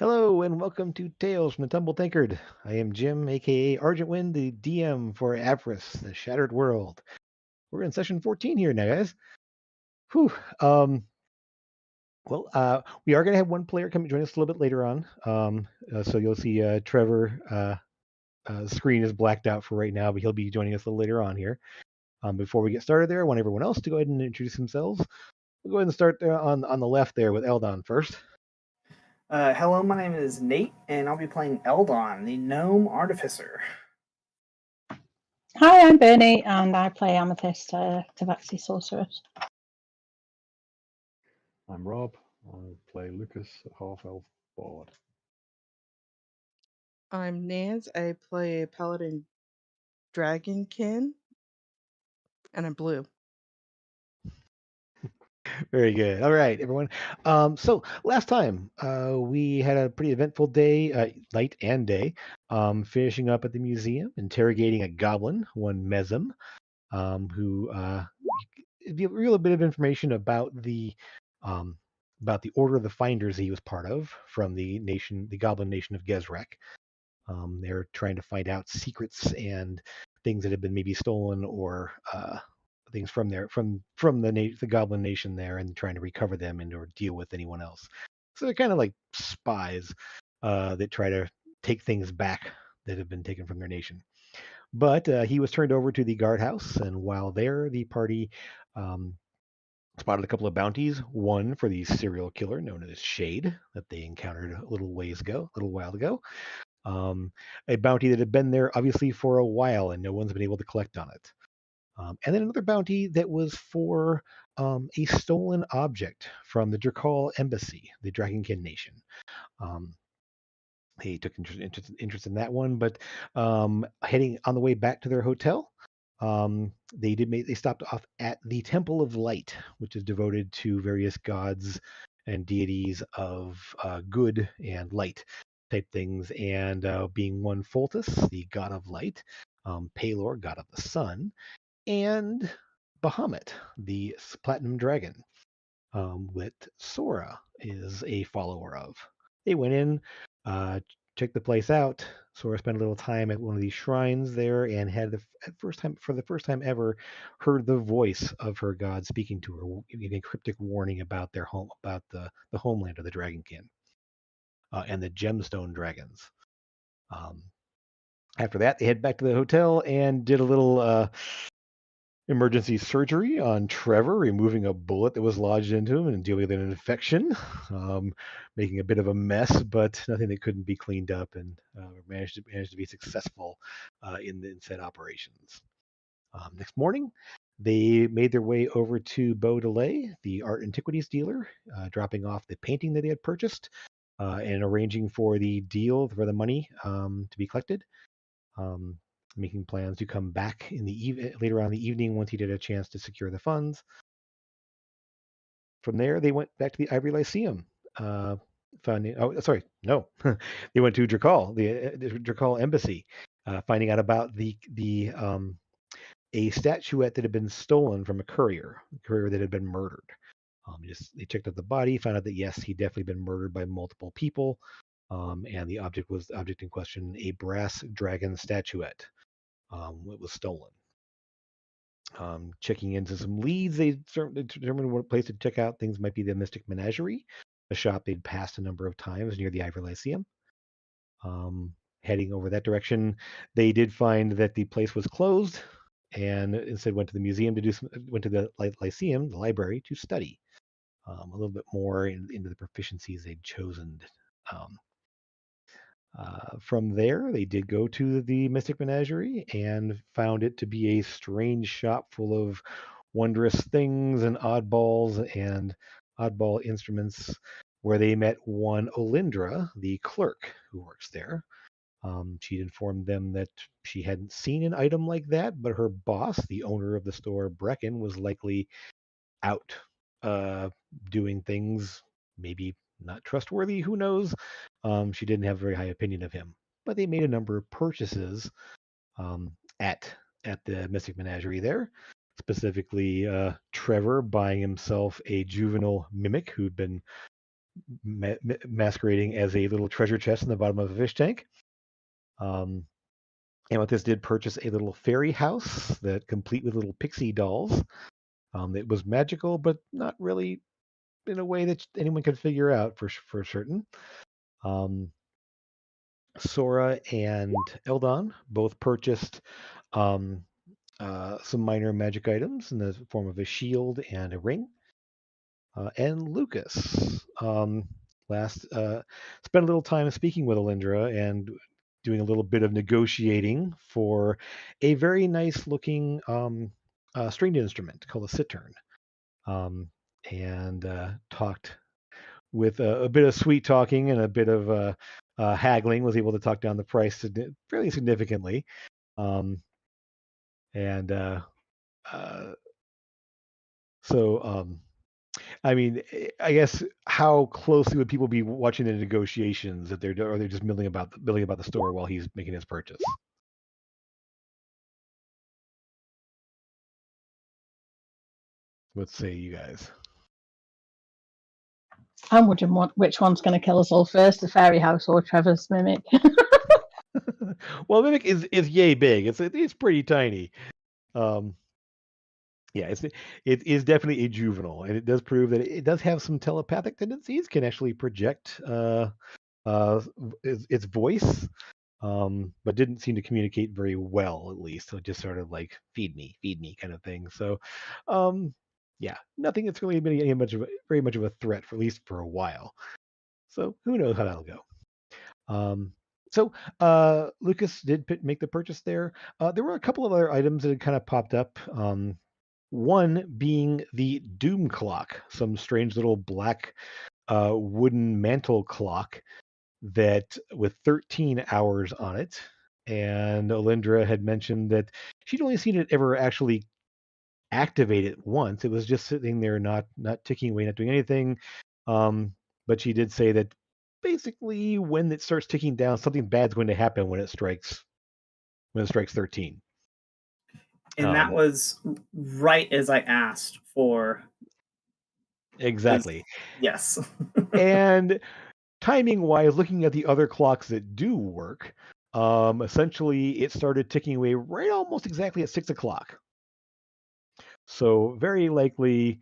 Hello and welcome to Tales from the Tumble Tankard. I am Jim, aka Argent Wind, the DM for Avress, the Shattered World. We're in session 14 here now, guys. Whew. Um, we are going to have one player come join us a little bit later on. So you'll see Trevor. Screen is blacked out for right now, but he'll be joining us a little later on here. Before we get started, there, I want everyone else to go ahead and introduce themselves. We'll go ahead and start there on the left there with Eldon first. Hello, my name is Nate, and I'll be playing Eldon, the Gnome Artificer. Hi, I'm Bernie, and I play Amethyst, Tabaxi Sorceress. I'm Rob. I play Lucas, a half-elf bard. I'm Nance. I play a paladin dragonkin, and I'm blue. Very good. All right, everyone. So last time we had a pretty eventful day, night and day, finishing up at the museum, interrogating a goblin, one Mesm, who give a real bit of information um, about the Order of the Finders he was part of from the Goblin Nation of Gezrek. They're trying to find out secrets and things that have been maybe stolen or things from the Goblin Nation there, and trying to recover them and or deal with anyone else. So they're kind of like spies that try to take things back that have been taken from their nation. But he was turned over to the guardhouse, and while there, the party um, spotted a couple of bounties. One for the serial killer known as Shade that they encountered a little while ago, a bounty that had been there obviously for a while and no one's been able to collect on it. And then another bounty that was for a stolen object from the Drakal embassy, the Dragonkin nation. Um, he took interest in that one, but heading on the way back to their hotel, they stopped off at the Temple of Light, which is devoted to various gods and deities of good and light type things, and being one Foltus, the god of light, Palor, god of the sun, and Bahamut, the platinum dragon, that Sora is a follower of. They went in, uh, checked the place out. Sora spent a little time at one of these shrines there and had for the first time ever, heard the voice of her god speaking to her, giving a cryptic warning about their home, about the homeland of the Dragonkin and the gemstone dragons. Um, After that, they head back to the hotel and did a little emergency surgery on Trevor, removing a bullet that was lodged into him and dealing with an infection, making a bit of a mess, but nothing that couldn't be cleaned up, and managed to be successful in said operations. Next morning, they made their way over to Beaudelay, the art antiquities dealer, dropping off the painting that they had purchased and arranging for the deal for the money to be collected. Um, Making plans to come back in the later on in the evening once he did a chance to secure the funds. From there, they went back to the Ivory Lyceum. Finding, oh, sorry, no, they went to the Drakal embassy, finding out about the a statuette that had been stolen from a courier that had been murdered. They checked out the body, found out that yes, he'd definitely been murdered by multiple people, and the object in question, a brass dragon statuette. It was stolen. Checking into some leads, they determined what place to check out things might be the Mystic Menagerie, a shop they'd passed a number of times near the Ivory Lyceum. Heading over that direction, they did find that the place was closed, and instead went to the museum went to the Lyceum, the library, to study a little bit more into the proficiencies they'd chosen. Um, from there, they did go to the Mystic Menagerie and found it to be a strange shop full of wondrous things and oddball instruments, where they met one Olindra, the clerk who works there. She'd informed them that she hadn't seen an item like that, but her boss, the owner of the store, Brecken, was likely out uh, doing things maybe not trustworthy. Who knows? She didn't have a very high opinion of him, but they made a number of purchases um, at the Mystic Menagerie there. Specifically, Trevor buying himself a juvenile mimic who'd been masquerading as a little treasure chest in the bottom of a fish tank. And with this, did purchase a little fairy house that complete with little pixie dolls. It was magical, but not really in a way that anyone could figure out for certain. Sora and Eldon both purchased um, some minor magic items in the form of a shield and a ring. And Lucas spent a little time speaking with Alindra and doing a little bit of negotiating for a very nice looking stringed instrument called a cittern. And talked with a bit of sweet talking and a bit of haggling, was able to talk down the price fairly significantly. Um, and uh, so, I mean, I guess how closely would people be watching the negotiations that are they just milling about the store while he's making his purchase? Let's say you guys. I'm wondering which one's going to kill us all first, the fairy house or Trevor's mimic. Well, Mimic is yay big. It's pretty tiny. Yeah, it is definitely a juvenile, and it does prove that it does have some telepathic tendencies. Can actually project its voice, but didn't seem to communicate very well, at least. So just sort of like feed me kind of thing. So, yeah, nothing that's really been very much of a threat for at least for a while. So who knows how that'll go. So Lucas did make the purchase there. There were a couple of other items that had kind of popped up. One being the Doom clock, some strange little black wooden mantle clock that with 13 hours on it. And Alindra had mentioned that she'd only seen it ever actually activate it once. It was just sitting there, not ticking away, not doing anything. But she did say that basically when it starts ticking down, something bad's going to happen when it strikes 13. And that Um, was right as I asked for. exactly. Yes. And timing wise, looking at the other clocks that do work, essentially it started ticking away right almost exactly at 6 o'clock. So very likely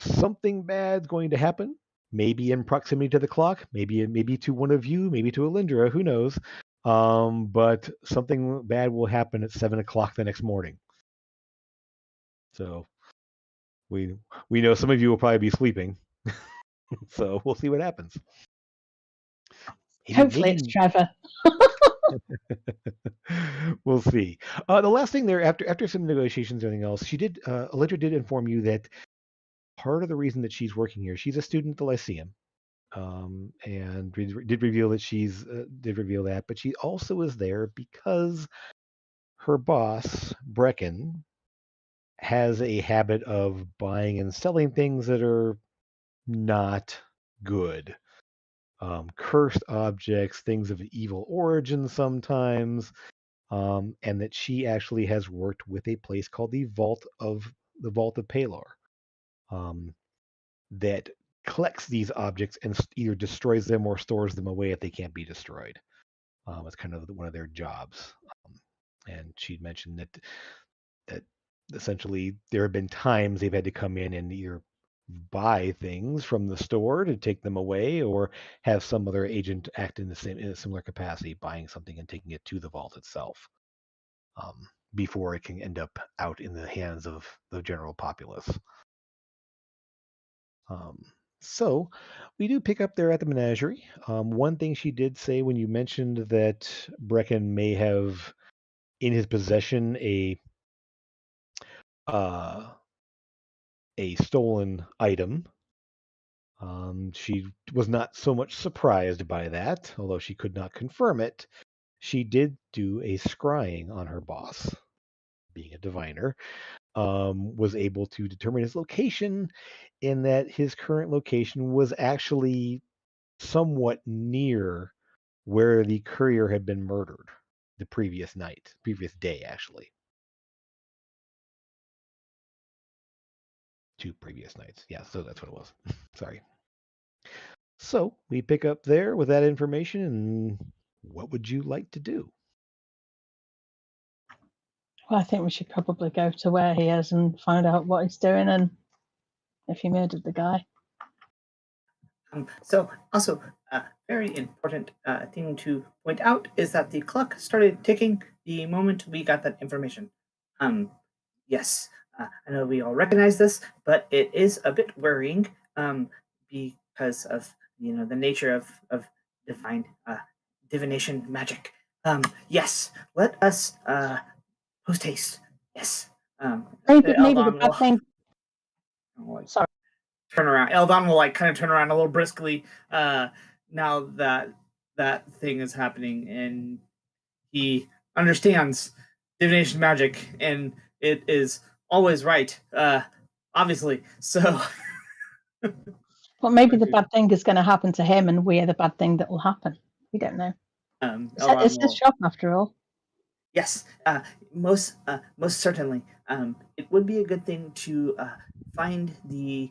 something bad's going to happen. Maybe in proximity to the clock, maybe to one of you, maybe to Alindra, who knows? But something bad will happen at 7 o'clock the next morning. So we know some of you will probably be sleeping. So we'll see what happens. Hopefully it's Trevor. We'll see. The last thing there, after some negotiations and everything else, Alindra did inform you that part of the reason that she's working here, she's a student at the Lyceum, and did reveal that, but she also is there because her boss, Brecken, has a habit of buying and selling things that are not good. Cursed objects, things of evil origin sometimes, and that she actually has worked with a place called the Vault of Palor, that collects these objects and either destroys them or stores them away if they can't be destroyed. It's kind of one of their jobs. And she'd mentioned that essentially there have been times they've had to come in and either buy things from the store to take them away, or have some other agent act in a similar capacity, buying something and taking it to the vault itself, before it can end up out in the hands of the general populace. So we do pick up there at the menagerie. One thing she did say when you mentioned that Brecken may have in his possession uh, a stolen item, she was not so much surprised by that, although she could not confirm it. She did do a scrying on her boss, being a diviner, was able to determine his location, in that his current location was actually somewhat near where the courier had been murdered the previous day, actually. 2 previous nights. Yeah, so that's what it was. Sorry. So we pick up there with that information, and what would you like to do? Well, I think we should probably go to where he is and find out what he's doing and if he murdered the guy. So also, very important thing to point out is that the clock started ticking the moment we got that information. Yes, I know we all recognize this, but it is a bit worrying because of the nature of divine divination magic. Yes, let us post haste. Yes. Maybe the Eldon bad thing. will Sorry. turn around. Eldon will kind of turn around a little briskly now that that thing is happening, and he understands divination magic, and it is always right. Obviously, so. Well, maybe the bad thing is going to happen to him, and we're the bad thing that will happen. We don't know. It's his shop after all. Yes, most certainly. It would be a good thing to find the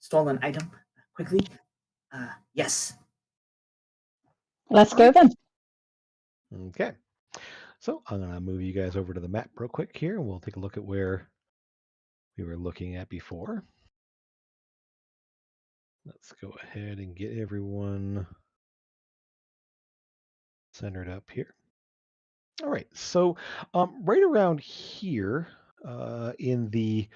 stolen item quickly. Yes. Let's go then. Okay. So I'm going to move you guys over to the map real quick here, and we'll take a look at where we were looking at before. Let's go ahead and get everyone centered up here. All right. So right around here in the,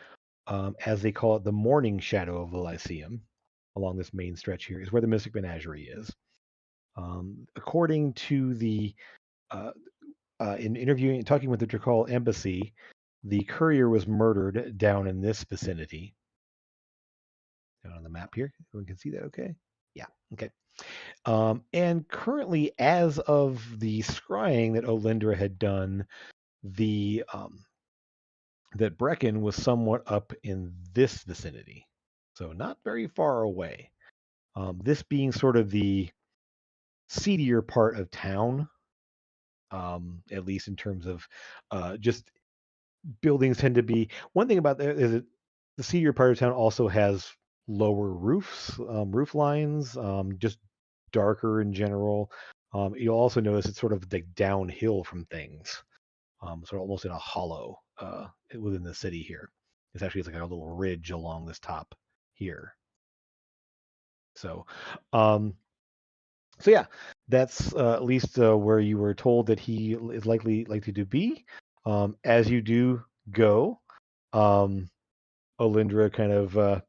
as they call it, the morning shadow of the Lyceum, along this main stretch here, is where the Mystic Menagerie is. According to the in interviewing, talking with the Drakal embassy, the courier was murdered down in this vicinity. Down on the map here, everyone can see that. Okay, yeah, okay. And currently, as of the scrying that Olindra had done, the that Brecken was somewhat up in this vicinity, so not very far away. This being sort of the seedier part of town, at least in terms of just buildings tend to be. One thing about that is that the seedier part of town also has lower roofs, roof lines, just darker in general. You'll also notice it's sort of like downhill from things, sort of almost in a hollow within the city here. It's like a little ridge along this top here. So, yeah, that's at least where you were told that he is likely to be. As you do go, Olindra kind of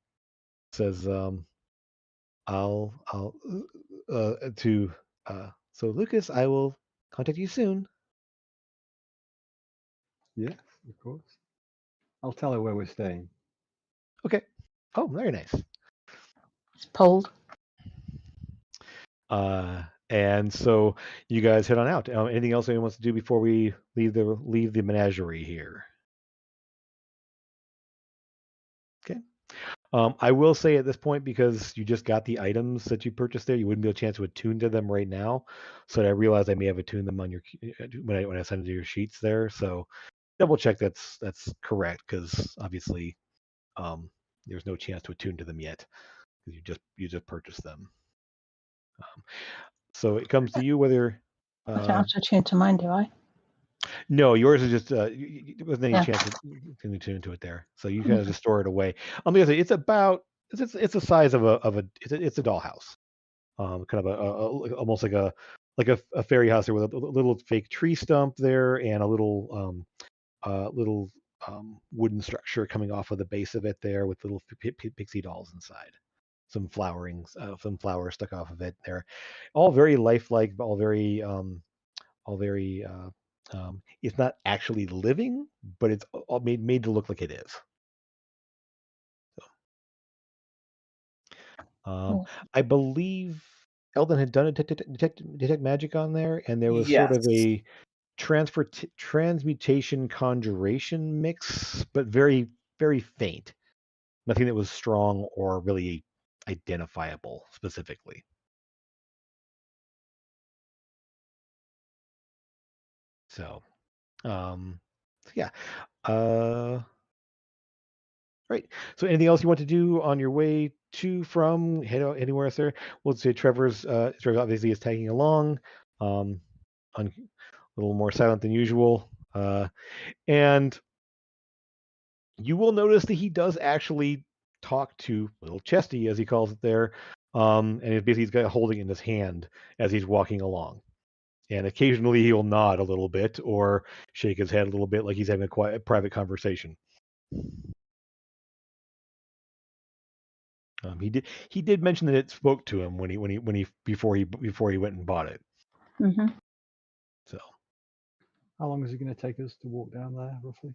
says, I'll to so Lucas, I will contact you soon. Yes, of course. I'll tell her where we're staying. Okay. Oh, very nice. It's pulled. And so you guys head on out. Anything else anyone wants to do before we leave the menagerie here? Okay. I will say at this point, because you just got the items that you purchased there, you wouldn't be able a chance to attune to them right now. So I realized I may have attuned them on your when I send it to your sheets there. So double check that's correct, because obviously there's no chance to attune to them yet because you just purchased them. So it comes to you whether. I don't have to attune to mine, do I? No, yours is just there wasn't any Yeah. chance to tune into it there, so you kind of just store it away. I'm gonna say it's about it's the size of it's a dollhouse, kind of almost like a fairy house there with a little fake tree stump there and a little wooden structure coming off of the base of it there with little pixie dolls inside, some some flowers stuck off of it there, all very lifelike, all very it's not actually living, but it's all made to look like it is. Oh. I believe Eldon had done a detect magic on there, and there was sort of Yes. a transmutation conjuration mix, but very very faint. Nothing that was strong or really identifiable specifically. So, yeah. Uh, Right. So anything else you want to do on your way to from head out anywhere, sir? We'll say Trevor obviously is tagging along, a little more silent than usual, and you will notice that he does actually talk to little Chesty, as he calls it there, and he's got holding it in his hand as he's walking along. And occasionally he'll nod a little bit or shake his head a little bit, like he's having a quiet, private conversation. He did mention that it spoke to him before he went and bought it. Mm-hmm. So How long is it going to take us to walk down there, roughly?